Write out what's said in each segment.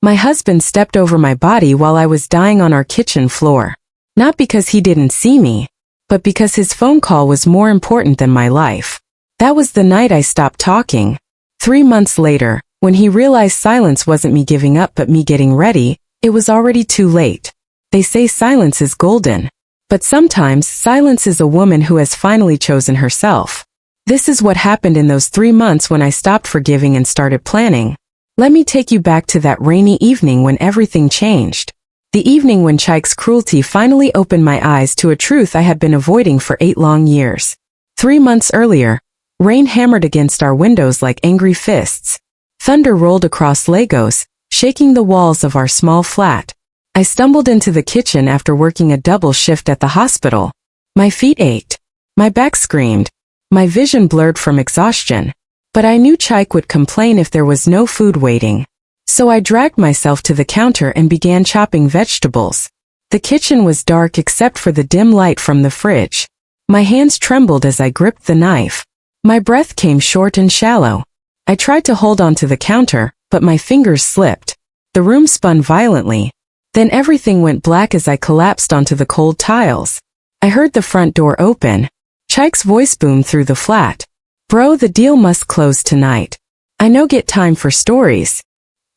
My husband stepped over my body while I was dying on our kitchen floor. Not because he didn't see me, but because his phone call was more important than my life. That was the night I stopped talking. 3 months later, when he realized silence wasn't me giving up but me getting ready, it was already too late. They say silence is golden. But sometimes silence is a woman who has finally chosen herself. This is what happened in those 3 months when I stopped forgiving and started planning. Let me take you back to that rainy evening when everything changed. The evening when Chike's cruelty finally opened my eyes to a truth I had been avoiding for 8 long years. 3 months earlier, rain hammered against our windows like angry fists. Thunder rolled across Legos, shaking the walls of our small flat. I stumbled into the kitchen after working a double shift at the hospital. My feet ached. My back screamed. My vision blurred from exhaustion. But I knew Chike would complain if there was no food waiting. So I dragged myself to the counter and began chopping vegetables. The kitchen was dark except for the dim light from the fridge. My hands trembled as I gripped the knife. My breath came short and shallow. I tried to hold onto the counter, but my fingers slipped. The room spun violently. Then everything went black as I collapsed onto the cold tiles. I heard the front door open. Chike's voice boomed through the flat. "Bro, the deal must close tonight. I no get time for stories."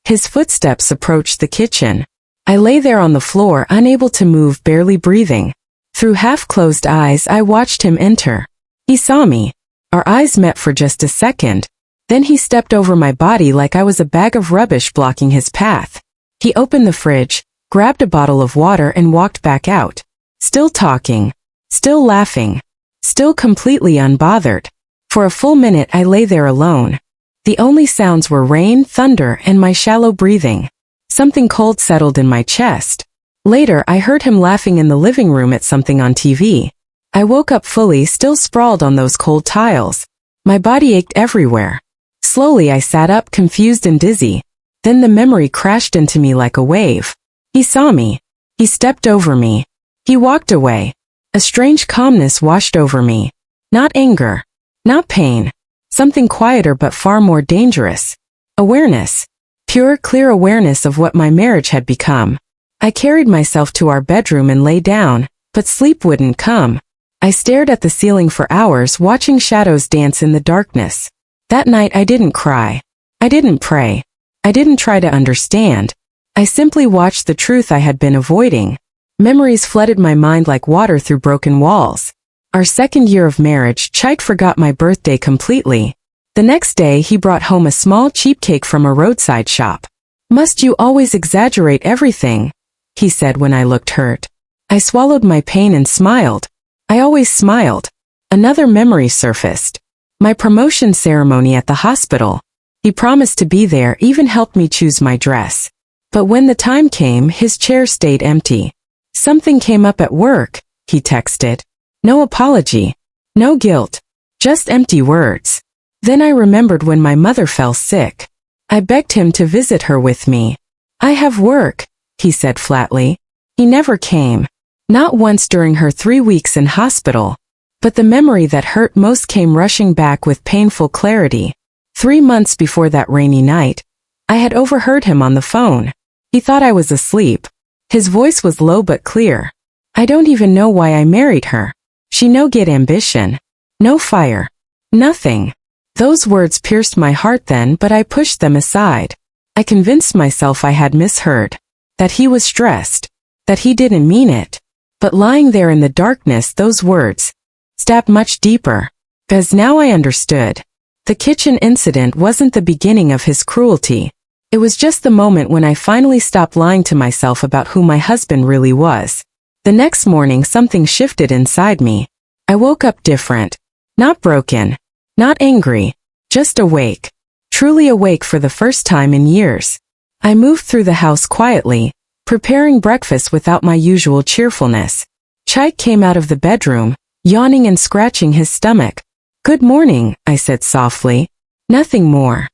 His footsteps approached the kitchen. I lay there on the floor, unable to move, barely breathing. Through half-closed eyes, I watched him enter. He saw me. Our eyes met for just a second. Then he stepped over my body like I was a bag of rubbish blocking his path. He opened the fridge, grabbed a bottle of water and walked back out. Still talking. Still laughing. Still completely unbothered. For a full minute I lay there alone. The only sounds were rain, thunder, and my shallow breathing. Something cold settled in my chest. Later I heard him laughing in the living room at something on TV. I woke up fully, still sprawled on those cold tiles. My body ached everywhere. Slowly I sat up, confused and dizzy. Then the memory crashed into me like a wave. He saw me. He stepped over me. He walked away. A strange calmness washed over me. Not anger. Not pain. Something quieter but far more dangerous. Awareness. Pure, clear awareness of what my marriage had become. I carried myself to our bedroom and lay down, but sleep wouldn't come. I stared at the ceiling for hours, watching shadows dance in the darkness. That night I didn't cry. I didn't pray. I didn't try to understand. I simply watched the truth I had been avoiding. Memories flooded my mind like water through broken walls. Our second year of marriage, Chike forgot my birthday completely. The next day he brought home a small cheap cake from a roadside shop. "Must you always exaggerate everything?" he said when I looked hurt. I swallowed my pain and smiled. I always smiled. Another memory surfaced. My promotion ceremony at the hospital. He promised to be there, even helped me choose my dress. But when the time came, his chair stayed empty. "Something came up at work," he texted. No apology. No guilt. Just empty words. Then I remembered when my mother fell sick. I begged him to visit her with me. "I have work," he said flatly. He never came. Not once during her 3 weeks in hospital. But the memory that hurt most came rushing back with painful clarity. 3 months before that rainy night, I had overheard him on the phone. He thought I was asleep. His voice was low but clear. "I don't even know why I married her. She no get ambition. No fire. Nothing." Those words pierced my heart then, but I pushed them aside. I convinced myself I had misheard. That he was stressed. That he didn't mean it. But lying there in the darkness, those words stabbed much deeper. Because now I understood. The kitchen incident wasn't the beginning of his cruelty. It was just the moment when I finally stopped lying to myself about who my husband really was. The next morning something shifted inside me. I woke up different. Not broken. Not angry. Just awake. Truly awake for the first time in years. I moved through the house quietly, preparing breakfast without my usual cheerfulness. Chike came out of the bedroom, yawning and scratching his stomach. "Good morning," I said softly. Nothing more.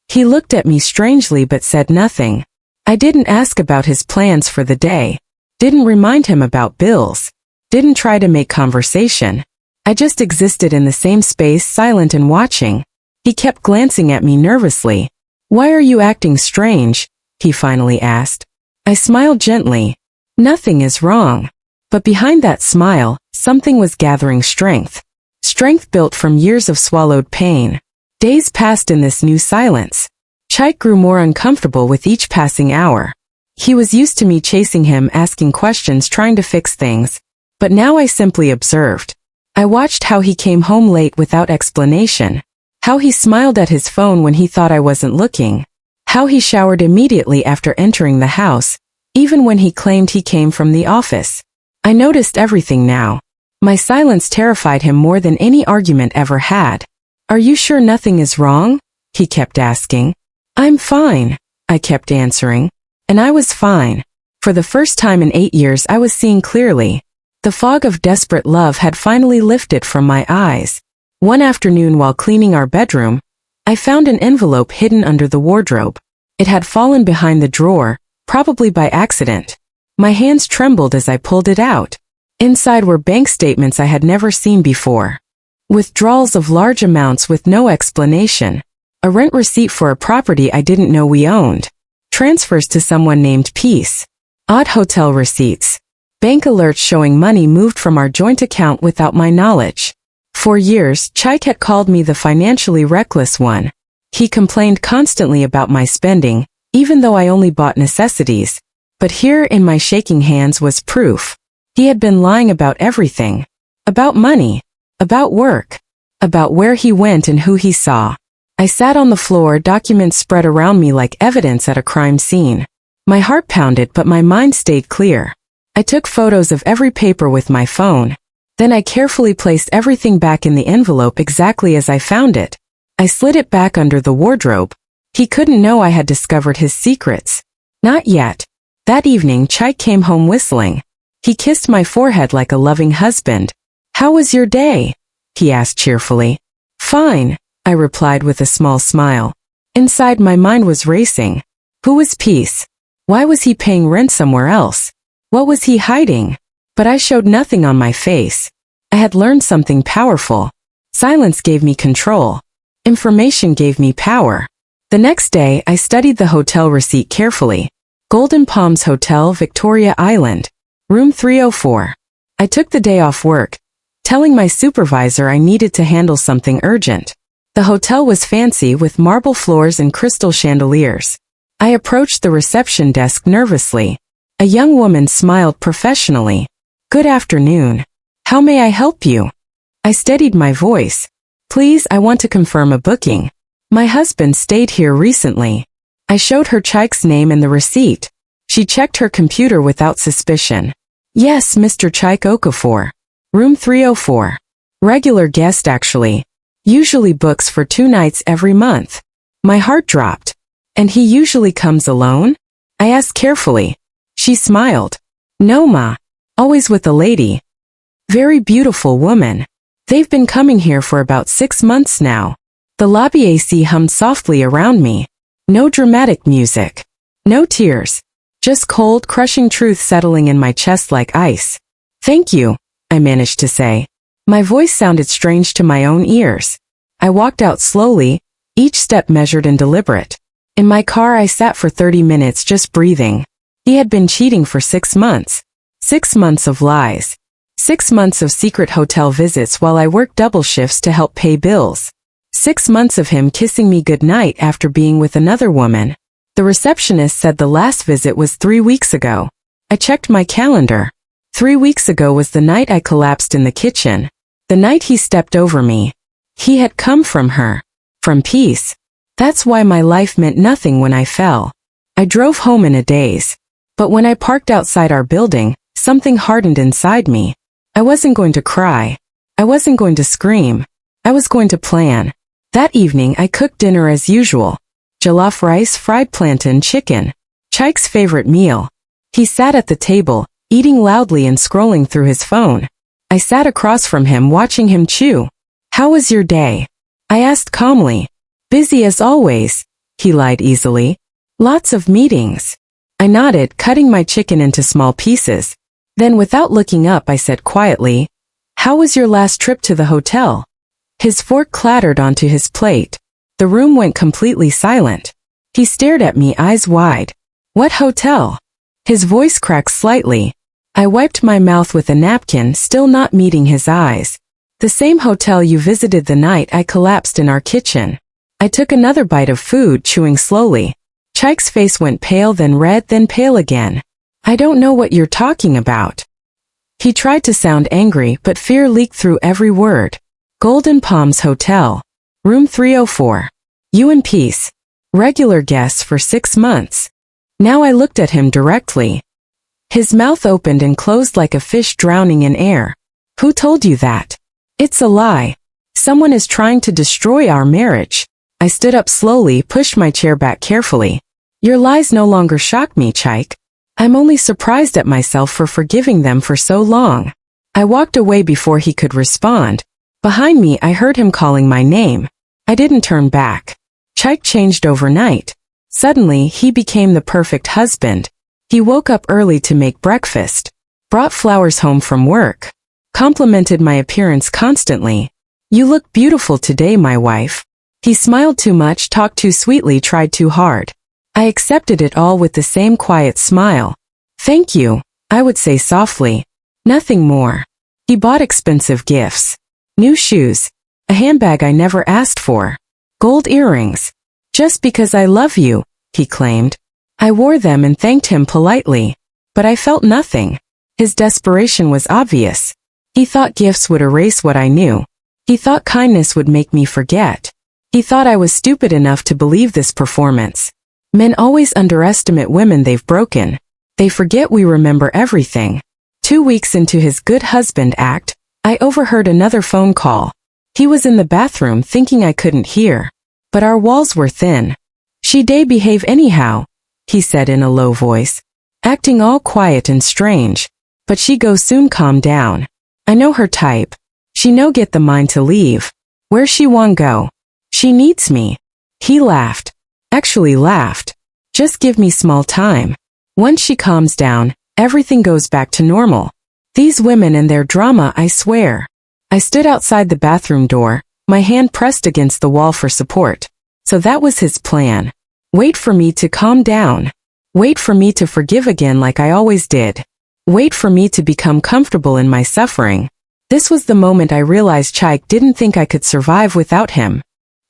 He looked at me strangely but said nothing. I didn't ask about his plans for the day. Didn't remind him about bills. Didn't try to make conversation. I just existed in the same space, silent and watching. He kept glancing at me nervously. "Why are you acting strange?" he finally asked. I smiled gently. Nothing is wrong. But behind that smile, something was gathering strength. Strength built from years of swallowed pain. Days passed in this new silence. Chike grew more uncomfortable with each passing hour. He was used to me chasing him, asking questions, trying to fix things. But now I simply observed. I watched how he came home late without explanation. How he smiled at his phone when he thought I wasn't looking. How he showered immediately after entering the house, even when he claimed he came from the office. I noticed everything now. My silence terrified him more than any argument ever had. Are you sure nothing is wrong? He kept asking. I'm fine, I kept answering. And I was fine. For the first time in 8 years I was seeing clearly. The fog of desperate love had finally lifted from my eyes. One afternoon while cleaning our bedroom, I found an envelope hidden under the wardrobe. It had fallen behind the drawer, probably by accident. My hands trembled as I pulled it out. Inside were bank statements I had never seen before. Withdrawals of large amounts with no explanation. A rent receipt for a property I didn't know we owned. Transfers to someone named Peace. Odd hotel receipts. Bank alerts showing money moved from our joint account without my knowledge. For years, Chike had called me the financially reckless one. He complained constantly about my spending, even though I only bought necessities. But here in my shaking hands was proof. He had been lying about everything. About money. About work. About where he went and who he saw. I sat on the floor, documents spread around me like evidence at a crime scene. My heart pounded, but my mind stayed clear. I took photos of every paper with my phone. Then I carefully placed everything back in the envelope exactly as I found it. I slid it back under the wardrobe. He couldn't know I had discovered his secrets. Not yet. That evening, Chike came home whistling. He kissed my forehead like a loving husband. How was your day? He asked cheerfully. Fine, I replied with a small smile. Inside my mind was racing. Who was Peace? Why was he paying rent somewhere else? What was he hiding? But I showed nothing on my face. I had learned something powerful. Silence gave me control. Information gave me power. The next day, I studied the hotel receipt carefully. Golden Palms Hotel, Victoria Island. Room 304. I took the day off work, telling my supervisor I needed to handle something urgent. The hotel was fancy with marble floors and crystal chandeliers. I approached the reception desk nervously. A young woman smiled professionally. Good afternoon. How may I help you? I steadied my voice. Please, I want to confirm a booking. My husband stayed here recently. I showed her Chike's name and the receipt. She checked her computer without suspicion. Yes, Mr. Chike Okafor. Room 304. Regular guest actually. Usually books for 2 nights every month. My heart dropped. And he usually comes alone? I asked carefully. She smiled. No, ma. Always with a lady. Very beautiful woman. They've been coming here for about 6 months now. The lobby AC hummed softly around me. No dramatic music. No tears. Just cold, crushing truth settling in my chest like ice. Thank you, I managed to say. My voice sounded strange to my own ears. I walked out slowly, each step measured and deliberate. In my car I sat for 30 minutes just breathing. He had been cheating for 6 months. 6 months of lies. 6 months of secret hotel visits while I worked double shifts to help pay bills. 6 months of him kissing me goodnight after being with another woman. The receptionist said the last visit was 3 weeks ago. I checked my calendar. 3 weeks ago was the night I collapsed in the kitchen. The night he stepped over me. He had come from her. From Peace. That's why my life meant nothing when I fell. I drove home in a daze. But when I parked outside our building, something hardened inside me. I wasn't going to cry. I wasn't going to scream. I was going to plan. That evening I cooked dinner as usual. Jollof rice, fried plantain, chicken. Chike's favorite meal. He sat at the table, eating loudly and scrolling through his phone. I sat across from him watching him chew. How was your day? I asked calmly. Busy as always, he lied easily. Lots of meetings. I nodded, cutting my chicken into small pieces. Then without looking up I said quietly, how was your last trip to the hotel? His fork clattered onto his plate. The room went completely silent. He stared at me, eyes wide. What hotel? His voice cracked slightly. I wiped my mouth with a napkin, still not meeting his eyes. The same hotel you visited the night I collapsed in our kitchen. I took another bite of food, chewing slowly. Chike's face went pale, then red, then pale again. I don't know what you're talking about. He tried to sound angry, but fear leaked through every word. Golden Palms Hotel. Room 304. You in peace. Regular guests for 6 months. Now I looked at him directly. His mouth opened and closed like a fish drowning in air. Who told you that? It's a lie. Someone is trying to destroy our marriage. I stood up slowly, pushed my chair back carefully. Your lies no longer shock me, Chike. I'm only surprised at myself for forgiving them for so long. I walked away before he could respond. Behind me, I heard him calling my name. I didn't turn back. Chike changed overnight. Suddenly, he became the perfect husband. He woke up early to make breakfast, brought flowers home from work, complimented my appearance constantly. You look beautiful today, my wife. He smiled too much, talked too sweetly, tried too hard. I accepted it all with the same quiet smile. Thank you, I would say softly. Nothing more. He bought expensive gifts. New shoes. A handbag I never asked for. Gold earrings. Just because I love you, he claimed. I wore them and thanked him politely. But I felt nothing. His desperation was obvious. He thought gifts would erase what I knew. He thought kindness would make me forget. He thought I was stupid enough to believe this performance. Men always underestimate women they've broken. They forget we remember everything. 2 weeks into his good husband act, I overheard another phone call. He was in the bathroom thinking I couldn't hear. But our walls were thin. She dey behave anyhow, he said in a low voice, acting all quiet and strange. But she go soon calm down. I know her type. She no get the mind to leave. Where she want go? She needs me. He laughed. Actually laughed. Just give me small time. Once she calms down, everything goes back to normal. These women and their drama, I swear. I stood outside the bathroom door, my hand pressed against the wall for support. So that was his plan. Wait for me to calm down. Wait for me to forgive again like I always did. Wait for me to become comfortable in my suffering. This was the moment I realized Chike didn't think I could survive without him.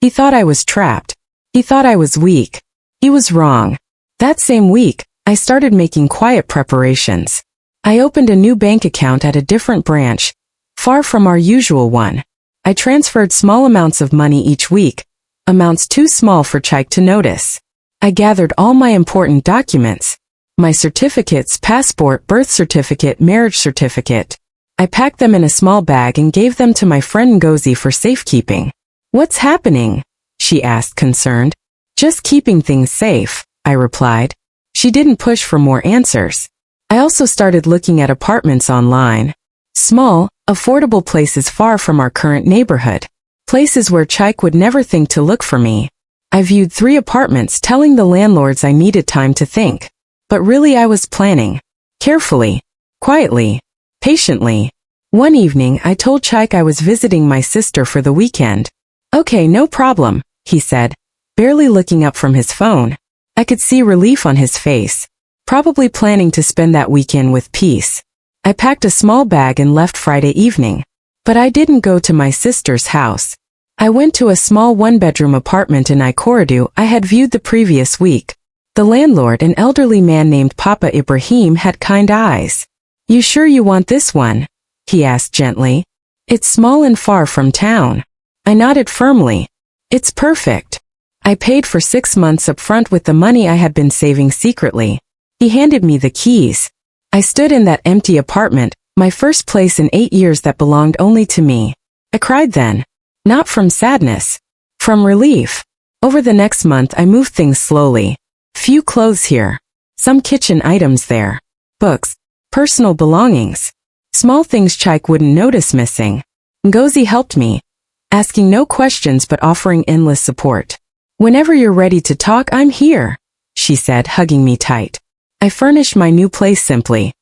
He thought I was trapped. He thought I was weak. He was wrong. That same week, I started making quiet preparations. I opened a new bank account at a different branch, far from our usual one. I transferred small amounts of money each week, amounts too small for Chike to notice. I gathered all my important documents, my certificates, passport, birth certificate, marriage certificate. I packed them in a small bag and gave them to my friend Ngozi for safekeeping. What's happening? She asked, concerned. Just keeping things safe, I replied. She didn't push for more answers. I also started looking at apartments online. Small, affordable places far from our current neighborhood. Places where Chike would never think to look for me. I viewed 3 apartments, telling the landlords I needed time to think. But really I was planning. Carefully. Quietly. Patiently. One evening I told Chike I was visiting my sister for the weekend. Okay, no problem, he said, barely looking up from his phone. I could see relief on his face. Probably planning to spend that weekend with peace. I packed a small bag and left Friday evening. But I didn't go to my sister's house. I went to a small 1-bedroom apartment in Ikorodu I had viewed the previous week. The landlord, an elderly man named Papa Ibrahim, had kind eyes. You sure you want this one? He asked gently. It's small and far from town. I nodded firmly. It's perfect. I paid for 6 months up front with the money I had been saving secretly. He handed me the keys. I stood in that empty apartment, my first place in 8 years that belonged only to me. I cried then. Not from sadness. From relief. Over the next month I moved things slowly. Few clothes here. Some kitchen items there. Books. Personal belongings. Small things Chike wouldn't notice missing. Ngozi helped me, asking no questions but offering endless support. Whenever you're ready to talk, I'm here, she said, hugging me tight. I furnished my new place simply.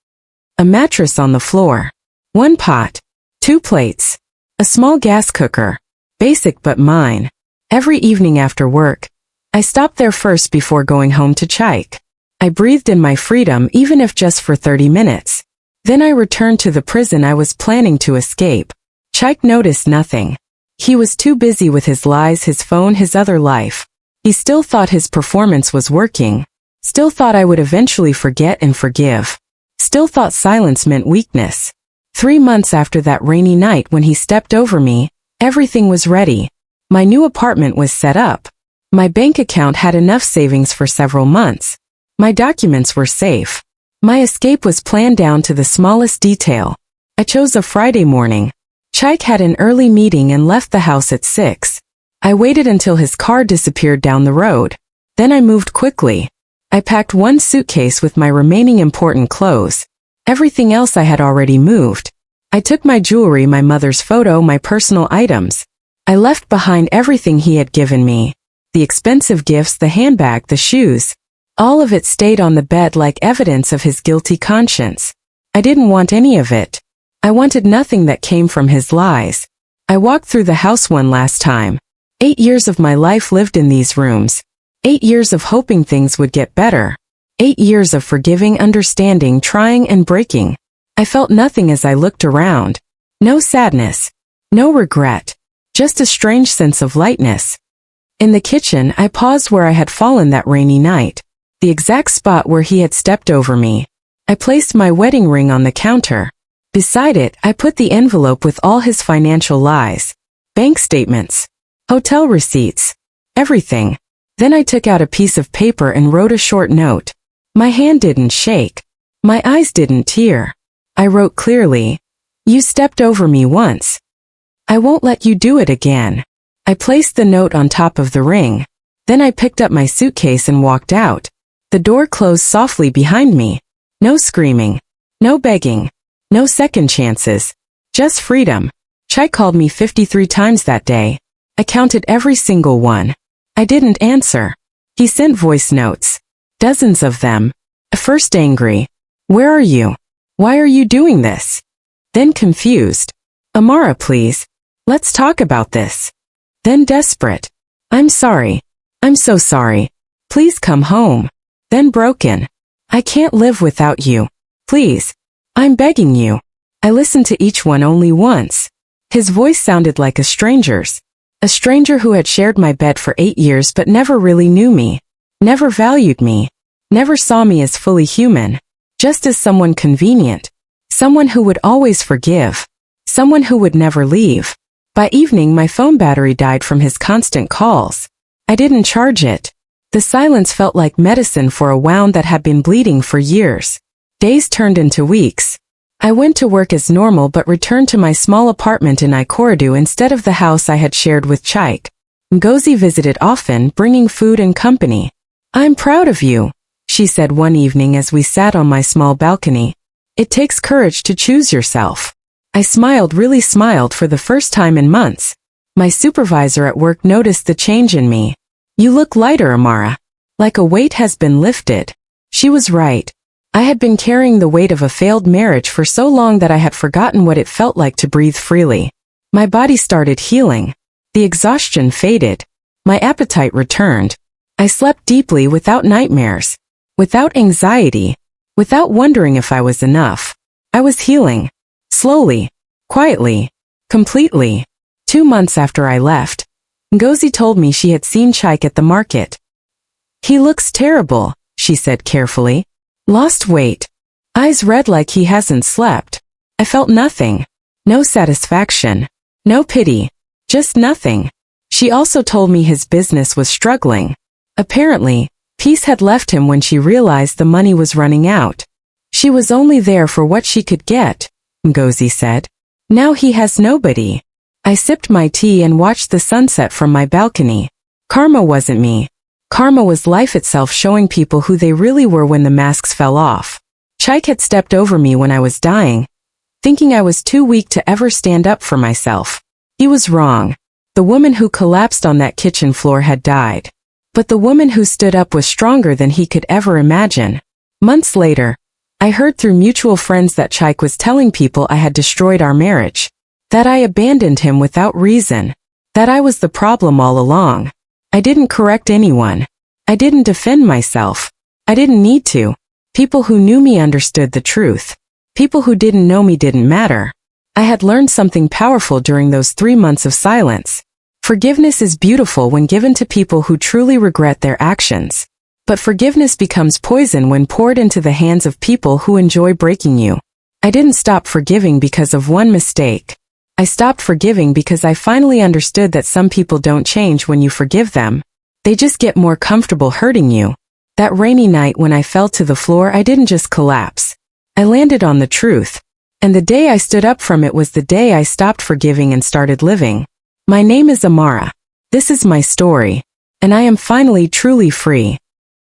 A mattress on the floor. 1 pot. 2 plates. A small gas cooker. Basic but mine. Every evening after work, I stopped there first before going home to Chike. I breathed in my freedom even if just for 30 minutes. Then I returned to the prison I was planning to escape. Chike noticed nothing. He was too busy with his lies, his phone, his other life. He still thought his performance was working. Still thought I would eventually forget and forgive. Still thought silence meant weakness. 3 months after that rainy night when he stepped over me, everything was ready. My new apartment was set up. My bank account had enough savings for several months. My documents were safe. My escape was planned down to the smallest detail. I chose a Friday morning. Chike had an early meeting and left the house at 6. I waited until his car disappeared down the road. Then I moved quickly. I packed one suitcase with my remaining important clothes. Everything else I had already moved. I took my jewelry, my mother's photo, my personal items. I left behind everything he had given me. The expensive gifts, the handbag, the shoes. All of it stayed on the bed like evidence of his guilty conscience. I didn't want any of it. I wanted nothing that came from his lies. I walked through the house one last time. 8 years of my life lived in these rooms. 8 years of hoping things would get better. 8 years of forgiving, understanding, trying and breaking. I felt nothing as I looked around. No sadness. No regret. Just a strange sense of lightness. In the kitchen, I paused where I had fallen that rainy night. The exact spot where he had stepped over me. I placed my wedding ring on the counter. Beside it, I put the envelope with all his financial lies. Bank statements. Hotel receipts. Everything. Then I took out a piece of paper and wrote a short note. My hand didn't shake. My eyes didn't tear. I wrote clearly, "You stepped over me once. I won't let you do it again." I placed the note on top of the ring. Then I picked up my suitcase and walked out. The door closed softly behind me. No screaming. No begging. No second chances. Just freedom. Chike called me 53 times that day. I counted every single one. I didn't answer. He sent voice notes. Dozens of them. First angry. "Where are you? Why are you doing this?" Then confused. "Amara, please. Let's talk about this." Then desperate. "I'm sorry. I'm so sorry. Please come home." Then broken. "I can't live without you. Please. I'm begging you." I listened to each one only once. His voice sounded like a stranger's. A stranger who had shared my bed for 8 years but never really knew me. Never valued me. Never saw me as fully human. Just as someone convenient. Someone who would always forgive. Someone who would never leave. By evening my phone battery died from his constant calls. I didn't charge it. The silence felt like medicine for a wound that had been bleeding for years. Days turned into weeks. I went to work as normal but returned to my small apartment in Ikorodu instead of the house I had shared with Chike. Ngozi visited often, bringing food and company. "I'm proud of you," she said one evening as we sat on my small balcony. "It takes courage to choose yourself." I smiled, really smiled for the first time in months. My supervisor at work noticed the change in me. "You look lighter, Amara. Like a weight has been lifted." She was right. I had been carrying the weight of a failed marriage for so long that I had forgotten what it felt like to breathe freely. My body started healing. The exhaustion faded. My appetite returned. I slept deeply without nightmares. Without anxiety. Without wondering if I was enough. I was healing. Slowly. Quietly. Completely. 2 months after I left, Ngozi told me she had seen Chike at the market. "He looks terrible," she said carefully. "Lost weight. Eyes red like he hasn't slept." I felt nothing. No satisfaction. No pity. Just nothing. She also told me his business was struggling. Apparently, peace had left him when she realized the money was running out. She was only there for what she could get, Ngozi said. Now he has nobody. I sipped my tea and watched the sunset from my balcony. Karma wasn't me. Karma was life itself showing people who they really were when the masks fell off. Chike had stepped over me when I was dying, thinking I was too weak to ever stand up for myself. He was wrong. The woman who collapsed on that kitchen floor had died. But the woman who stood up was stronger than he could ever imagine. Months later, I heard through mutual friends that Chike was telling people I had destroyed our marriage. That I abandoned him without reason. That I was the problem all along. I didn't correct anyone. I didn't defend myself. I didn't need to. People who knew me understood the truth. People who didn't know me didn't matter. I had learned something powerful during those 3 months of silence. Forgiveness is beautiful when given to people who truly regret their actions. But forgiveness becomes poison when poured into the hands of people who enjoy breaking you. I didn't stop forgiving because of one mistake. I stopped forgiving because I finally understood that some people don't change when you forgive them. They just get more comfortable hurting you. That rainy night when I fell to the floor, I didn't just collapse. I landed on the truth. And the day I stood up from it was the day I stopped forgiving and started living. My name is Amara. This is my story. And I am finally truly free.